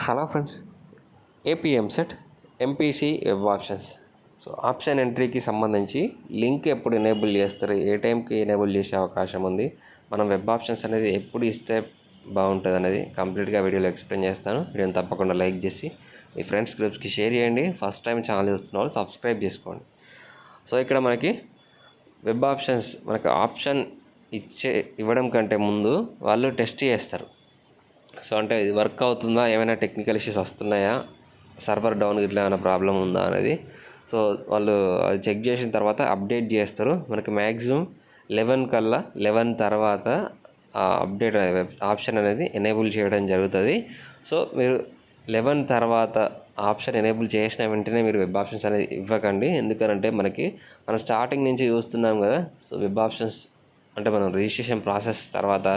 Hello friends, eamcet MPC web options. So option ఎంట్రీకి సంబంధించి link ఎప్పుడు ఎనేబుల్ చేస్తారు, ఏ టైంకి ఎనేబుల్ చేసే అవకాశం ఉంది, మనం వెబ్ ఆప్షన్స్ అనేది ఎప్పుడు ఇస్తే బాగుంటుంది అనేది కంప్లీట్గా వీడియోలో ఎక్స్ప్లెయిన్ చేస్తాను. వీడియోని తప్పకుండా లైక్ చేసి మీ ఫ్రెండ్స్ గ్రూప్స్కి షేర్ చేయండి. ఫస్ట్ టైం ఛానల్ చూస్తున్న వాళ్ళు సబ్స్క్రైబ్ చేసుకోండి. సో ఇక్కడ మనకి వెబ్ ఆప్షన్స్ మనకు ఆప్షన్ ఇవ్వడం కంటే ముందు వాళ్ళు టెస్ట్ చేస్తారు. సో అంటే ఇది వర్క్ అవుతుందా, ఏమైనా టెక్నికల్ ఇష్యూస్ వస్తున్నాయా, సర్వర్ డౌన్ ఇట్లా ఏమైనా ప్రాబ్లం ఉందా అనేది. సో వాళ్ళు అది చెక్ చేసిన తర్వాత అప్డేట్ చేస్తారు. మనకి మ్యాక్సిమం 11 కల్లా 11 తర్వాత అప్డేట్ ఆప్షన్ అనేది ఎనేబుల్ చేయడం జరుగుతుంది. సో మీరు 11 తర్వాత ఆప్షన్ ఎనేబుల్ చేసిన వెంటనే మీరు వెబ్ ఆప్షన్స్ అనేది ఇవ్వకండి. ఎందుకంటే మనం స్టార్టింగ్ నుంచి చూస్తున్నాం కదా. సో వెబ్ ఆప్షన్స్ అంటే మనం రిజిస్ట్రేషన్ ప్రాసెస్ తర్వాత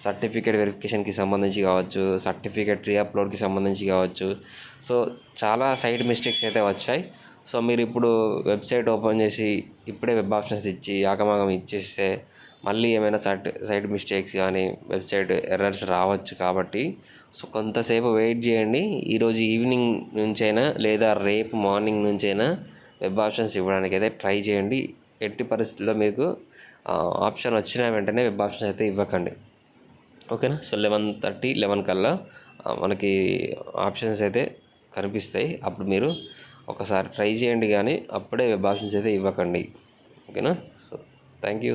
సర్టిఫికేట్ వెరిఫికేషన్కి సంబంధించి కావచ్చు, సర్టిఫికేట్ రీఅప్లోడ్కి సంబంధించి కావచ్చు. సో చాలా సైడ్ మిస్టేక్స్ అయితే వచ్చాయి. సో మీరు ఇప్పుడు వెబ్సైట్ ఓపెన్ చేసి ఇప్పుడే వెబ్ ఆప్షన్స్ ఇచ్చి ఆగమాగం ఇచ్చేస్తే మళ్ళీ ఏమైనా సైడ్ మిస్టేక్స్ కానీ వెబ్సైట్ ఎర్రర్స్ రావచ్చు. కాబట్టి సో కొంతసేపు వెయిట్ చేయండి. ఈరోజు ఈవినింగ్ నుంచైనా లేదా రేపు మార్నింగ్ నుంచైనా వెబ్ ఆప్షన్స్ ఇవ్వడానికి అయితే ట్రై చేయండి. ఎట్టి పరిస్థితుల్లో మీకు ఆప్షన్ వచ్చిన వెంటనే వెబ్ ఆప్షన్స్ అయితే ఇవ్వకండి. ఓకేనా. సో 11:30 11 కల్లా మనకి ఆప్షన్స్ అయితే కనిపిస్తాయి. అప్పుడు మీరు ఒకసారి ట్రై చేయండి, కానీ అప్పుడే వెబ్ ఆప్షన్స్ అయితే ఇవ్వకండి. ఓకేనా. So thank you.